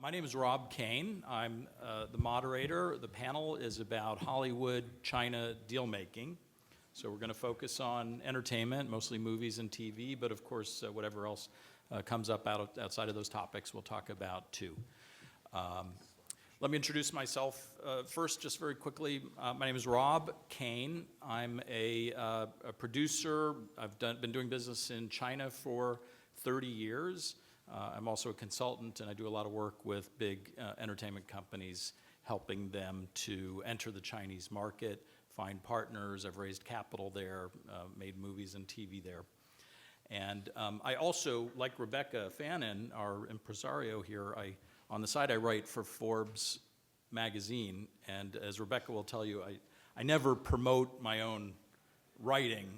My name is Rob Cain. I'm the moderator. The panel is about Hollywood, China deal making. So we're going to focus on entertainment, mostly movies and TV, but of course, whatever else comes up outside of those topics, we'll talk about too. Let me introduce myself first, just very quickly. My name is Rob Cain. I'm a producer. I've been doing business in China for 30 years. I'm also a consultant, and I do a lot of work with big entertainment companies, helping them to enter the Chinese market, find partners. I've raised capital there, made movies and TV there. And I also, like Rebecca Fannin, our impresario here, on the side I write for Forbes magazine, and as Rebecca will tell you, I never promote my own writing,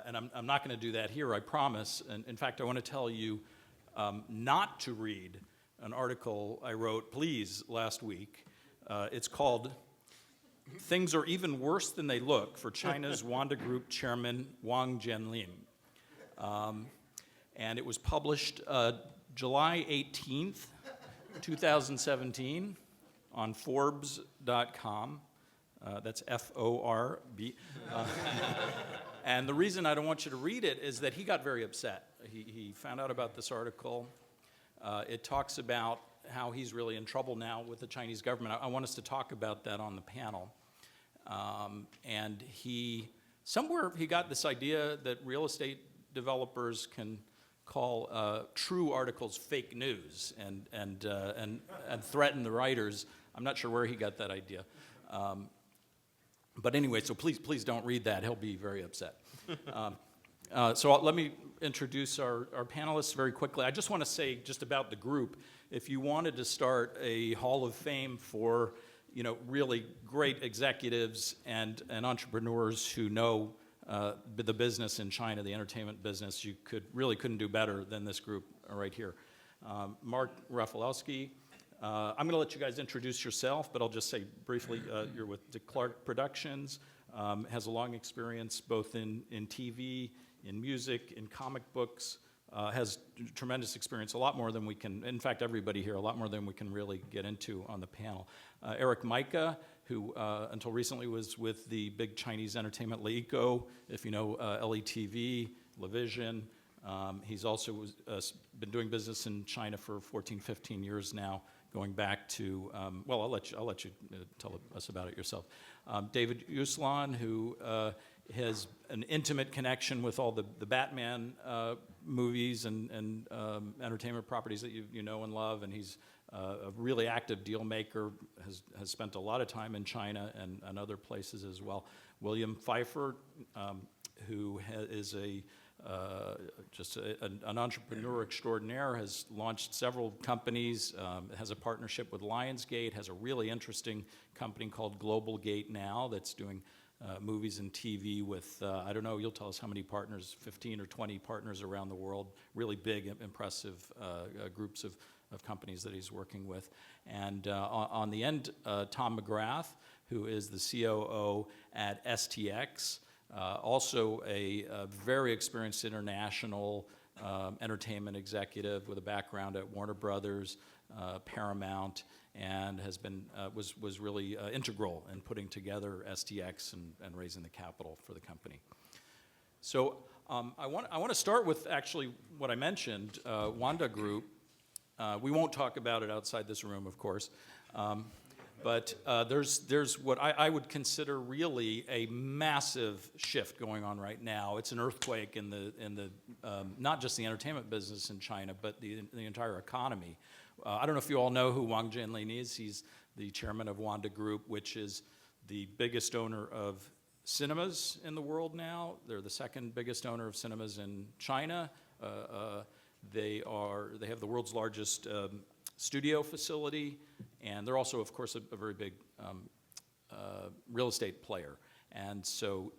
and I'm not going to do that here, I promise. And in fact, I want to tell you not to read an article I wrote, please, last week. It's called "Things Are Even Worse Than They Look" for China's Wanda Group chairman Wang Jianlin. And it was published July 18th, 2017 on Forbes.com. That's F-O-R-B. And the reason I don't want you to read it is that he got very upset. He found out about this article. It talks about how he's really in trouble now with the Chinese government. I want us to talk about that on the panel. And somewhere he got this idea that real estate developers can call true articles fake news and threaten the writers. I'm not sure where he got that idea. But anyway, so please don't read that. He'll be very upset. So let me introduce our panelists very quickly. I just want to say just about the group, if you wanted to start a hall of fame for really great executives and entrepreneurs who know the business in China, the entertainment business, you couldn't do better than this group right here. Mark Rafalowski. I'm going to let you guys introduce yourself, but I'll just say briefly, you're with DeClark Productions, has a long experience both in TV, in music, in comic books, has tremendous experience, a lot more than we can, in fact, everybody here, a lot more than we can really get into on the panel. Mika, who until recently was with the big Chinese entertainment LeEco, if you know LETV, LeVision. He's also been doing business in China for 14, 15 years now, going back to, well, I'll let you tell us about it yourself. David Uslan, who has an intimate connection with all the Batman movies and entertainment properties that you know and love, and he's a really active deal maker, has spent a lot of time in China and other places as well. William Pfeiffer, who is an entrepreneur extraordinaire, has launched several companies, has a partnership with Lionsgate, has a really interesting company called Global Gate now that's doing movies and TV with, I don't know, you'll tell us how many partners, 15 or 20 partners around the world, really big, impressive groups of companies that he's working with. And on the end, Tom McGrath, who is the COO at STX, also a very experienced international entertainment executive with a background at Warner Brothers, Paramount, and was really integral in putting together STX and raising the capital for the company. So I want to start with actually what I mentioned, Wanda Group. We won't talk about it outside this room, of course. But there's what I would consider really a massive shift going on right now. It's an earthquake in the not just the entertainment business in China, but the entire economy. I don't know if you all know who Wang Jianlin is. He's the chairman of Wanda Group, which is the biggest owner of cinemas in the world now. They're the second biggest owner of cinemas in China. They have the world's largest studio facility, and they're also, of course, a very big real estate player. And so,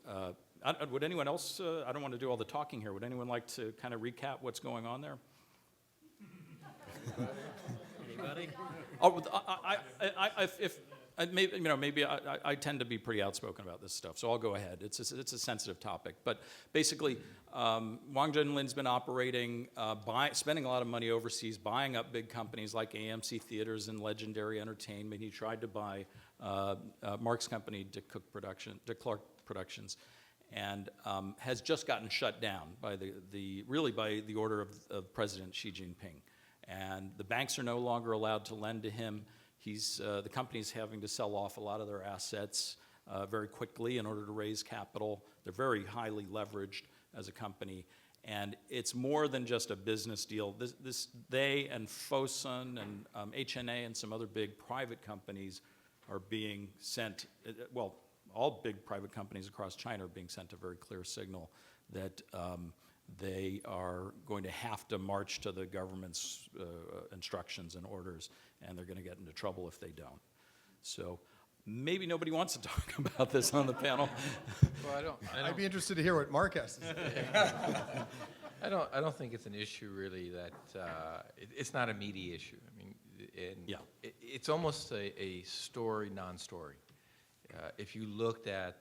would anyone else, I don't want to do all the talking here, would anyone like to kind of recap what's going on there? Anybody? Oh, maybe I tend to be pretty outspoken about this stuff, so I'll go ahead. It's a sensitive topic, but basically, Wang Junlin's been operating, spending a lot of money overseas, buying up big companies like AMC Theaters and Legendary Entertainment. He tried to buy Mark's company, Dick Clark Productions, and has just gotten shut down by by the order of President Xi Jinping. And the banks are no longer allowed to lend to him. The company's having to sell off a lot of their assets very quickly in order to raise capital. They're very highly leveraged as a company. And it's more than just a business deal. They and Fosun and HNA and some other big private companies are being sent, well, all big private companies across China are being sent a very clear signal that they are going to have to march to the government's instructions and orders, and they're going to get into trouble if they don't. So maybe nobody wants to talk about this on the panel. Well, I'd be interested to hear what Mark has to say. I don't think it's an issue really that it's not a media issue. I mean, it's almost a story, non-story. If you looked at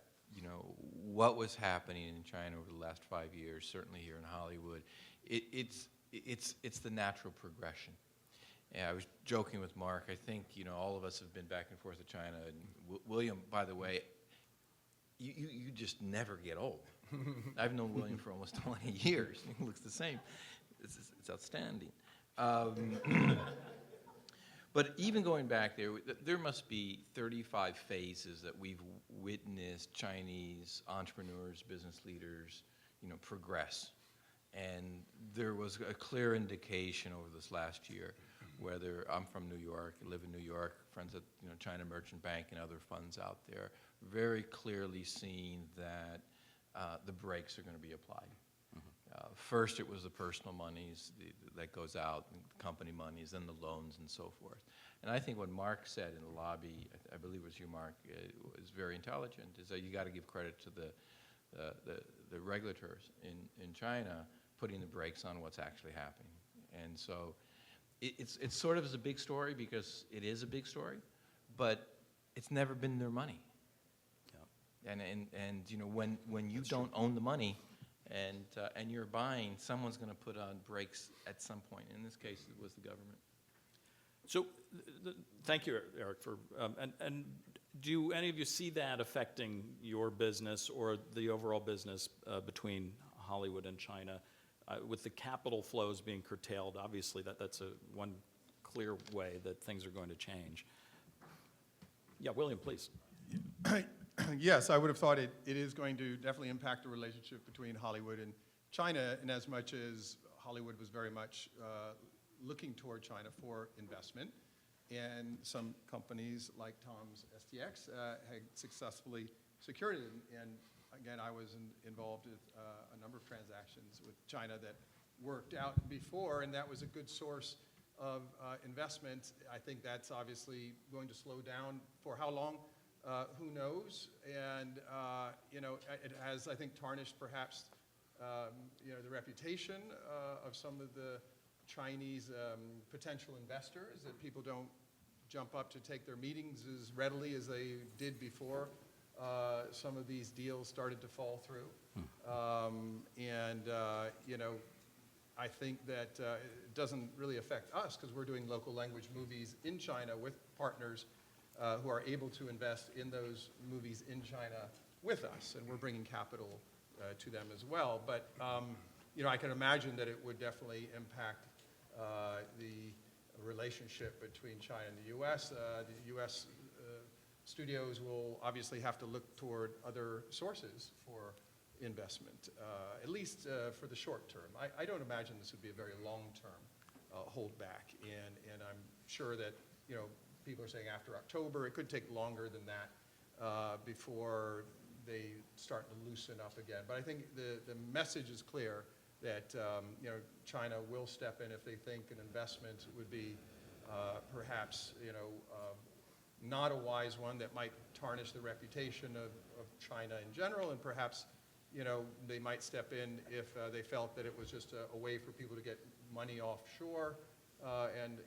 what was happening in China over the last 5 years, certainly here in Hollywood, it's the natural progression. Yeah, I was joking with Mark. I think all of us have been back and forth to China. And William, by the way, you just never get old. I've known William for almost 20 years. He looks the same. It's outstanding. But even going back there must be 35 phases that we've witnessed Chinese entrepreneurs, business leaders, progress. And there was a clear indication over this last year, whether I'm from New York, live in New York, friends at China Merchant Bank and other funds out there, very clearly seeing that the brakes are going to be applied. First, it was the personal monies that goes out, and company monies, then the loans and so forth. And I think what Mark said in the lobby, I believe it was you, Mark, is very intelligent, is that you got to give credit to the regulators in China putting the brakes on what's actually happening. And so it's sort of as a big story because it is a big story, but it's never been their money. Yeah. And when you don't own the money, and you're buying, someone's going to put on brakes at some point. In this case, it was the government. So, thank you, Eric. And do any of you see that affecting your business or the overall business between Hollywood and China, with the capital flows being curtailed? Obviously, that's one clear way that things are going to change. Yeah, William, please. Yes, I would have thought it is going to definitely impact the relationship between Hollywood and China, in as much as Hollywood was very much looking toward China for investment. And some companies like Tom's STX had successfully secured it. And again, I was involved with a number of transactions with China that worked out before, and that was a good source of investment. I think that's obviously going to slow down. For how long? Who knows? And it has, I think, tarnished perhaps the reputation of some of the Chinese potential investors, that people don't jump up to take their meetings as readily as they did before some of these deals started to fall through. I think that it doesn't really affect us because we're doing local language movies in China with partners who are able to invest in those movies in China with us, and we're bringing capital to them as well. But I can imagine that it would definitely impact the relationship between China and the U.S. The U.S. Studios will obviously have to look toward other sources for investment, at least for the short term. I don't imagine this would be a very long-term holdback, and I'm sure that people are saying after October. It could take longer than that before they start to loosen up again. But I think the message is clear that China will step in if they think an investment would be perhaps not a wise one that might tarnish the reputation of China in general, and perhaps they might step in if they felt that it was just a way for people to get money offshore and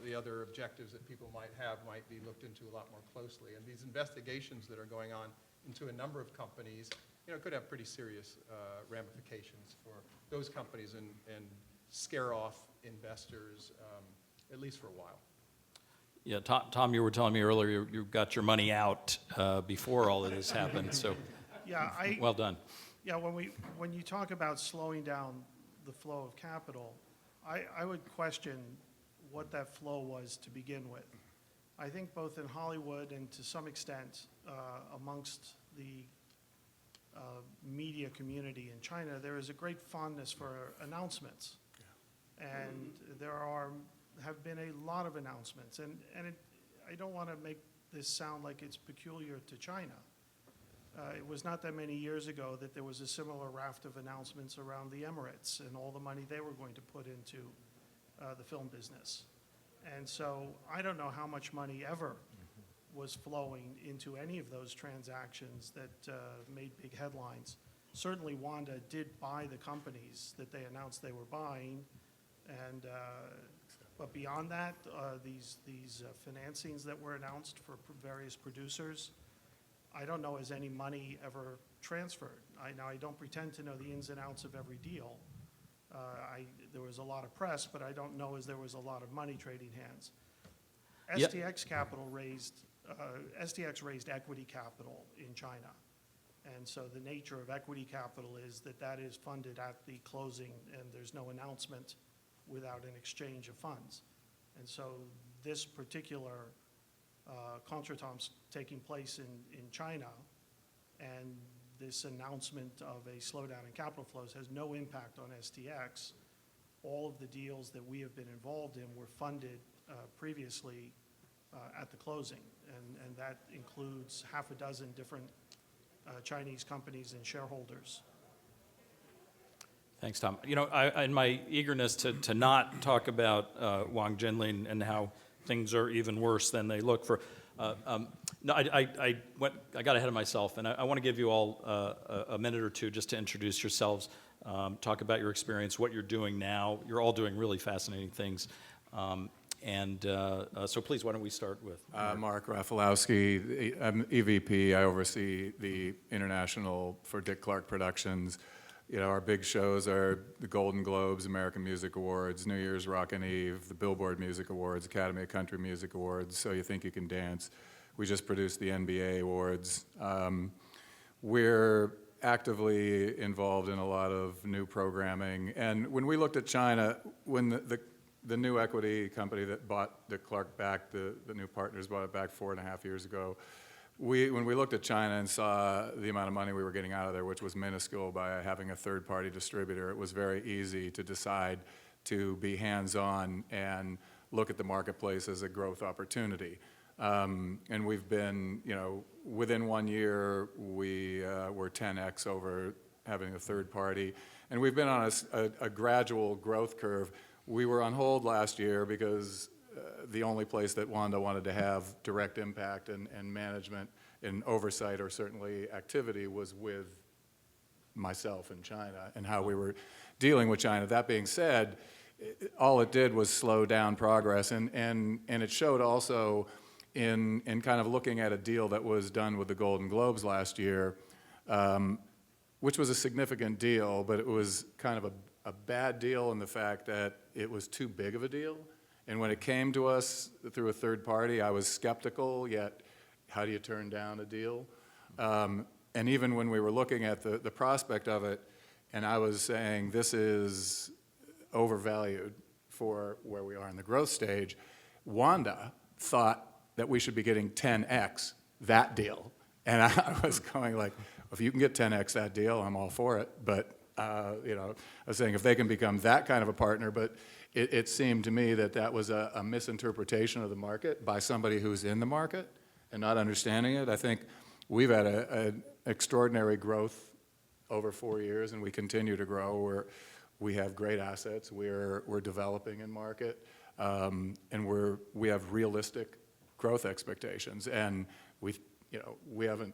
the other objectives that people might have might be looked into a lot more closely. And these investigations that are going on into a number of companies, could have pretty serious ramifications for those companies and scare off investors, at least for a while. Yeah, Tom, you were telling me earlier you got your money out before all of this happened, so Yeah, well done. Yeah, when you talk about slowing down the flow of capital, I would question what that flow was to begin with. I think both in Hollywood and to some extent amongst the media community in China, there is a great fondness for announcements. And there have been a lot of announcements. And I don't want to make this sound like it's peculiar to China. It was not that many years ago that there was a similar raft of announcements around the Emirates and all the money they were going to put into the film business. And so I don't know how much money ever was flowing into any of those transactions that made big headlines. Certainly Wanda did buy the companies that they announced they were buying, and but beyond that, these financings that were announced for various producers, I don't know has any money ever transferred. Now, I don't pretend to know the ins and outs of every deal. There was a lot of press, but I don't know as there was a lot of money trading hands. Yep. STX raised equity capital in China. And so the nature of equity capital is that is funded at the closing, and there's no announcement without an exchange of funds. And so this particular contretemps taking place in China, and this announcement of a slowdown in capital flows has no impact on STX. All of the deals that we have been involved in were funded previously at the closing, and that includes half a dozen different Chinese companies and shareholders. Thanks, Tom. In my eagerness to not talk about Wang Jinling and how things are even worse than they look for, no, I got ahead of myself, and I want to give you all a minute or two just to introduce yourselves, talk about your experience, what you're doing now. You're all doing really fascinating things. So please, why don't we start with Mark Rafalowski. I'm EVP. I oversee the international for Dick Clark Productions. Our big shows are the Golden Globes, American Music Awards, New Year's Rockin' Eve, the Billboard Music Awards, Academy of Country Music Awards, So You Think You Can Dance. We just produced the NBA Awards. We're actively involved in a lot of new programming. And when we looked at China, when the new equity company that bought Dick Clark back, the new partners bought it back 4.5 years ago, when we looked at China and saw the amount of money we were getting out of there, which was minuscule by having a third-party distributor, it was very easy to decide to be hands-on and look at the marketplace as a growth opportunity. And we've been, within 1 year, we were 10x over having a third party. And we've been on a gradual growth curve. We were on hold last year because the only place that Wanda wanted to have direct impact and management and oversight, or certainly activity, was with myself in China and how we were dealing with China. That being said, all it did was slow down progress, and it showed also in kind of looking at a deal that was done with the Golden Globes last year, which was a significant deal, but it was kind of a bad deal in the fact that it was too big of a deal. And when it came to us through a third party, I was skeptical, yet how do you turn down a deal? And even when we were looking at the prospect of it, and I was saying this is overvalued for where we are in the growth stage, Wanda thought that we should be getting 10x that deal. And I was going like, if you can get 10x that deal, I'm all for it. But I was saying if they can become that kind of a partner, but it seemed to me that was a misinterpretation of the market by somebody who's in the market and not understanding it. I think we've had an extraordinary growth over 4 years, and we continue to grow. We have great assets. We're developing in market, and we have realistic growth expectations, and we haven't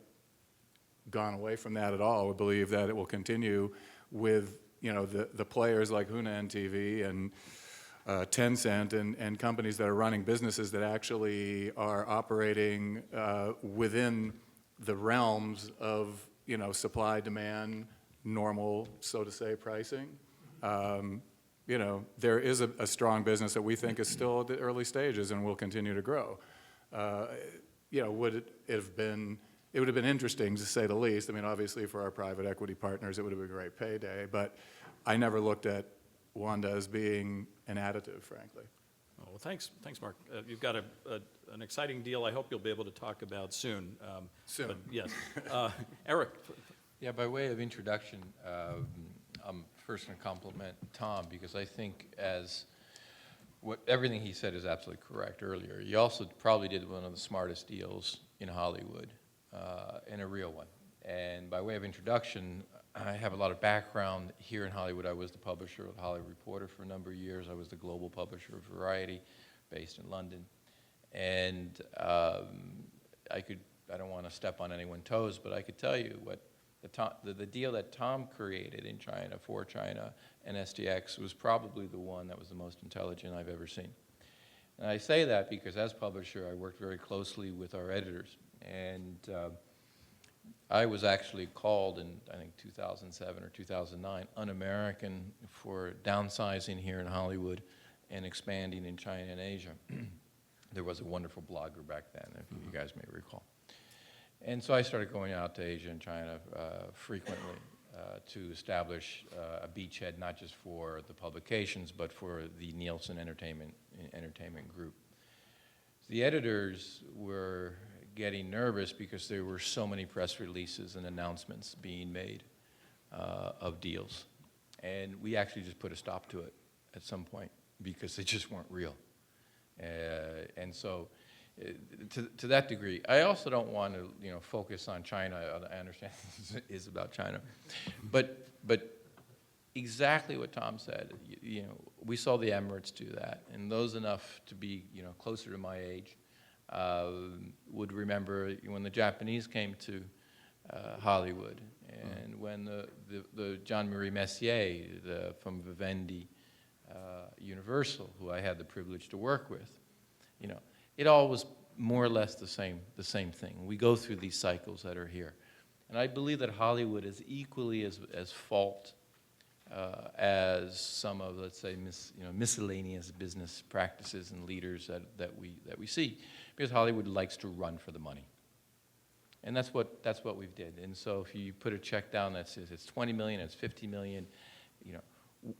gone away from that at all. We believe that it will continue with the players like Hunan TV and Tencent and companies that are running businesses that actually are operating within the realms of, you know, supply, demand, normal, so to say, pricing. You know, there is a strong business that we think is still at the early stages and will continue to grow. You know, would it have been, it would have been interesting to say the least. I mean, obviously for our private equity partners, it would have been a great payday, but I never looked at Wanda as being an additive, frankly. Oh, well, thanks, Mark. You've got an exciting deal I hope you'll be able to talk about soon. Soon. But yes. Eric? Yeah, by way of introduction, I'm first going to compliment Tom because I think everything he said is absolutely correct earlier. He also probably did one of the smartest deals in Hollywood, and a real one. And by way of introduction, I have a lot of background here in Hollywood. I was the publisher of the Hollywood Reporter for a number of years. I was the global publisher of Variety, based in London. And I don't want to step on anyone's toes, but I could tell you what the deal that Tom created in China, for China, and SDX was probably the one that was the most intelligent I've ever seen. And I say that because as publisher, I worked very closely with our editors. And I was actually called in, I think, 2007 or 2009, un-American for downsizing here in Hollywood and expanding in China and Asia. There was a wonderful blogger back then, if you guys may recall. And so I started going out to Asia and China frequently to establish a beachhead, not just for the publications, but for the Nielsen Entertainment Group. The editors were getting nervous because there were so many press releases and announcements being made of deals. And we actually just put a stop to it at some point because they just weren't real. And so to that degree, I also don't want to, you know, focus on China. I understand this is about China. But exactly what Tom said, you know, we saw the Emirates do that. And those enough to be, you know, closer to my age would remember when the Japanese came to Hollywood, and when the Jean-Marie Messier from Vivendi Universal, who I had the privilege to work with, you know, it all was more or less the same thing. We go through these cycles that are here. And I believe that Hollywood is equally as fault as some of, let's say, miscellaneous business practices and leaders that we see, because Hollywood likes to run for the money, and that's what we've did. And so if you put a check down that says it's 20 million, it's 50 million, you know,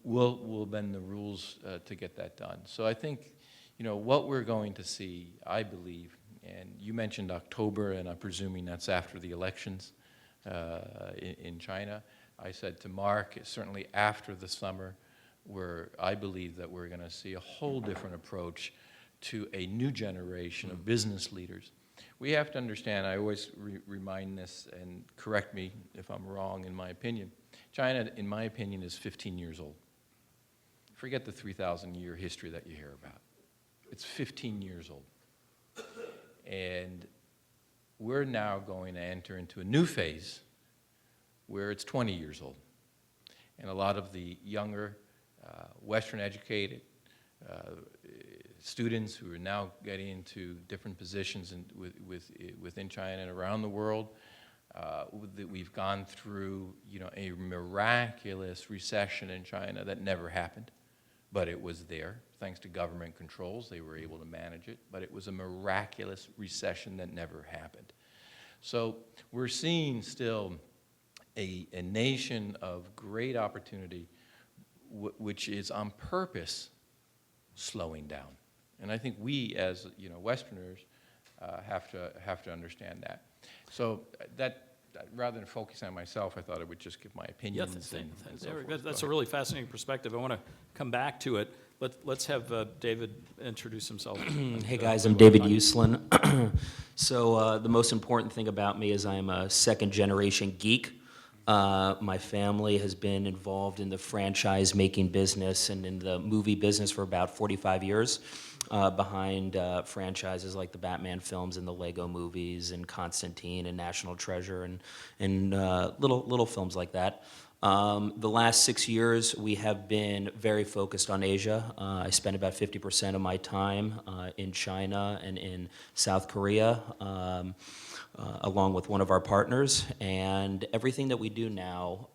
we'll bend the rules to get that done. So I think, you know, what we're going to see, I believe, and you mentioned October, and I'm presuming that's after the elections in China. I said to Mark, certainly after the summer, where I believe that we're going to see a whole different approach to a new generation of business leaders. We have to understand, I always remind this, and correct me if I'm wrong in my opinion, China, in my opinion, is 15 years old. Forget the 3,000-year history that you hear about. It's 15 years old. And we're now going to enter into a new phase where it's 20 years old. And a lot of the younger, Western-educated students who are now getting into different positions within China and around the world, we've gone through, you know, a miraculous recession in China that never happened, but it was there. Thanks to government controls, they were able to manage it, but it was a miraculous recession that never happened. So we're seeing still a nation of great opportunity, which is on purpose slowing down. And I think we, as, you know, Westerners, have to understand that. So that, rather than focusing on myself, I thought I would just give my opinions. Yeah, and so forth. that's a really fascinating perspective. I want to come back to it. Let's have David introduce himself. Hey guys, I'm David Uslan. So the most important thing about me is I'm a second-generation geek. My family has been involved in the franchise-making business and in the movie business for about 45 years, behind franchises like the Batman films and the LeGo movies and Constantine and National Treasure and little films like that. The last 6 years, we have been very focused on Asia. I spend about 50% of my time in China and in South Korea, along with one of our partners. And everything that we do now,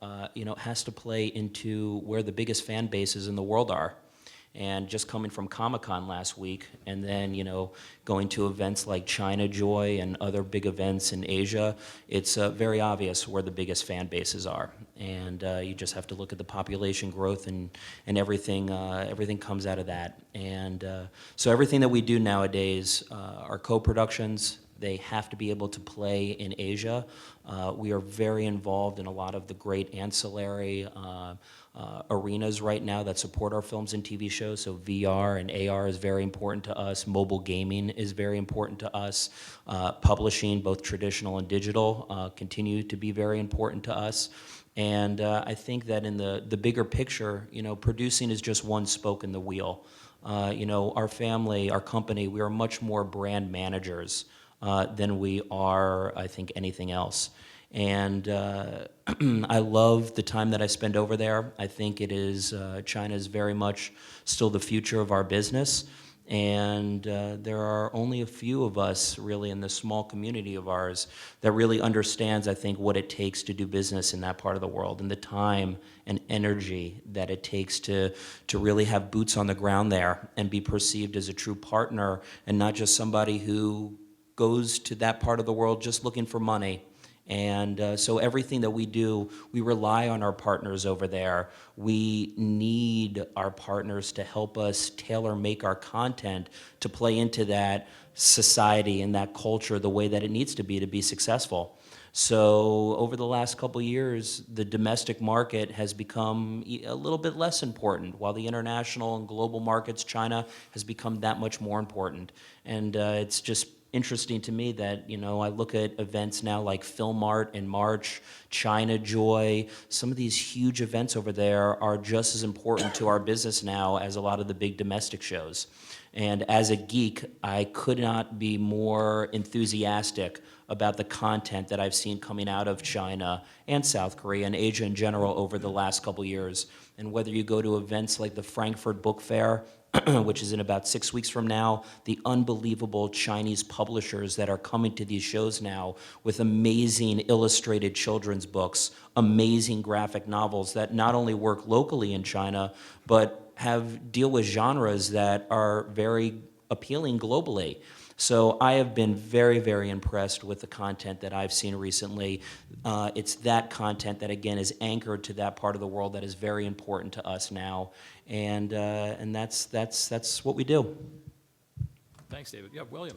has to play into where the biggest fan bases in the world are. And just coming from Comic-Con last week, and then, going to events like China Joy and other big events in Asia, it's very obvious where the biggest fan bases are. And you just have to look at the population growth and everything comes out of that. And so everything that we do nowadays, our co-productions, they have to be able to play in Asia. We are very involved in a lot of the great ancillary arenas right now that support our films and TV shows. So VR and AR is very important to us. Mobile gaming is very important to us. Publishing, both traditional and digital, continue to be very important to us. And I think that in the bigger picture, producing is just one spoke in the wheel. Our family, our company, we are much more brand managers than we are, I think, anything else. And I love the time that I spend over there. I think it is, China is very much still the future of our business. And there are only a few of us really in the small community of ours that really understands, I think, what it takes to do business in that part of the world and the time and energy that it takes to really have boots on the ground there and be perceived as a true partner and not just somebody who goes to that part of the world just looking for money. And so everything that we do, we rely on our partners over there. We need our partners to help us tailor make our content to play into that society and that culture the way that it needs to be successful. So over the last couple of years, the domestic market has become a little bit less important, while the international and global markets, China, has become that much more important. And it's just interesting to me that, I look at events now like Film Art in March, China Joy. Some of these huge events over there are just as important to our business now as a lot of the big domestic shows. And as a geek, I could not be more enthusiastic about the content that I've seen coming out of China and South Korea and Asia in general over the last couple years. And whether you go to events like the Frankfurt Book Fair, which is in about 6 weeks from now, the unbelievable Chinese publishers that are coming to these shows now with amazing illustrated children's books, amazing graphic novels that not only work locally in China, but deal with genres that are very appealing globally. So I have been very, very impressed with the content that I've seen recently. It's that content that, again, is anchored to that part of the world that is very important to us now. And that's what we do. Thanks, David. Yeah, William.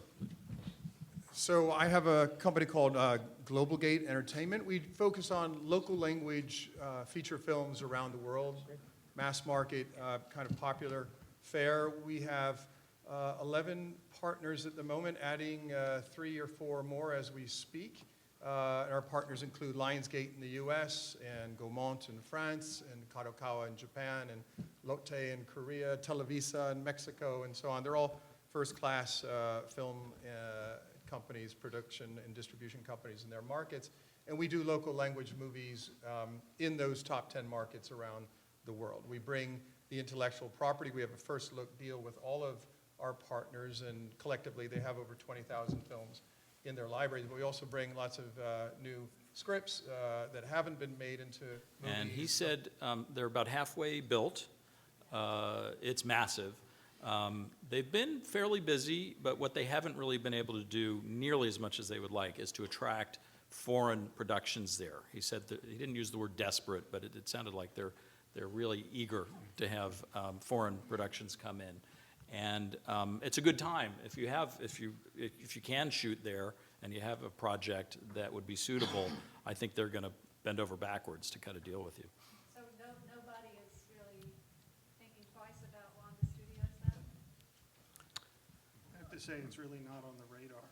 So I have a company called Global Gate Entertainment. We focus on local language feature films around the world, mass market, kind of popular fare. We have 11 partners at the moment, adding 3 or 4 more as we speak. Our partners include Lionsgate in the US, and Gaumont in France, and Kadokawa in Japan, and Lotte in Korea, Televisa in Mexico, and so on. They're all first-class film companies, production and distribution companies in their markets. And we do local language movies in those top 10 markets around the world. We bring the intellectual property. We have a first look deal with all of our partners, and collectively they have over 20,000 films in their libraries. But we also bring lots of new scripts that haven't been made into movies. And he said they're about halfway built. It's massive. They've been fairly busy, but what they haven't really been able to do nearly as much as they would like is to attract foreign productions there. He said that, he didn't use the word desperate, but it sounded like they're really eager to have foreign productions come in. And it's a good time if you can shoot there and you have a project that would be suitable. I think they're going to bend over backwards to cut a deal with you. So nobody is really thinking twice about Wanda Studios then? I have to say, it's really not on the radar.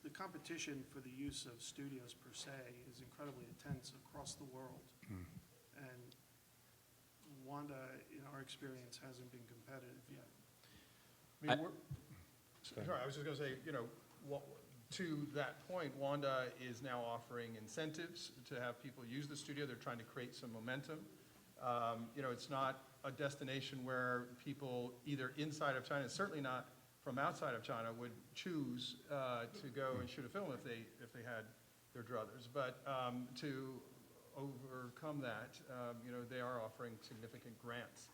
The competition for the use of studios per se is incredibly intense across the world. And Wanda, in our experience, hasn't been competitive yet. I mean, sorry, I was just going to say, To that point, Wanda is now offering incentives to have people use the studio. They're trying to create some momentum. It's not a destination where people either inside of China, and certainly not from outside of China, would choose to go and shoot a film if they had their druthers. But to overcome that, they are offering significant grants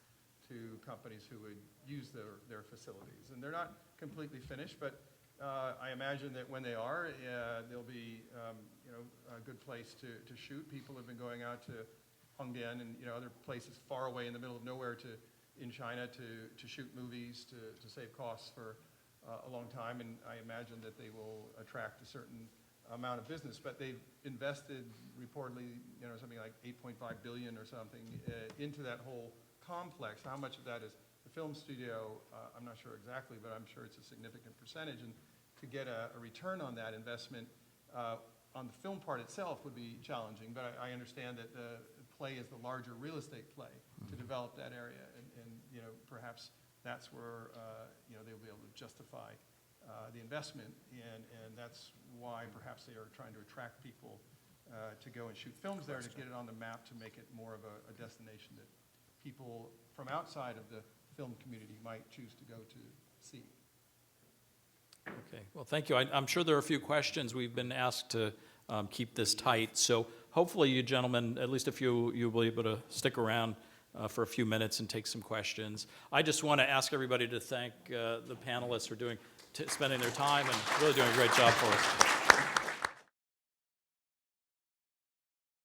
to companies who would use their facilities. And they're not completely finished, but I imagine that when they are, they'll be a good place to shoot. People have been going out to Hongbian and other places far away in the middle of nowhere in China to shoot movies to save costs for a long time, and I imagine that they will attract a certain amount of business. But they've invested reportedly something like $8.5 billion or something into that whole complex. How much of that is the film studio? I'm not sure exactly, but I'm sure it's a significant percentage. And to get a return on that investment on the film part itself would be challenging. But I understand that the play is the larger real estate play to develop that area, and perhaps that's where they'll be able to justify the investment, and that's why perhaps they are trying to attract people to go and shoot films there, to get it on the map, to make it more of a destination that people from outside of the film community might choose to go to see. Okay, well, thank you. I'm sure there are a few questions. We've been asked to keep this tight, so hopefully you gentlemen, at least a few, you'll be able to stick around for a few minutes and take some questions. I just want to ask everybody to thank the panelists for spending their time and really doing a great job for us.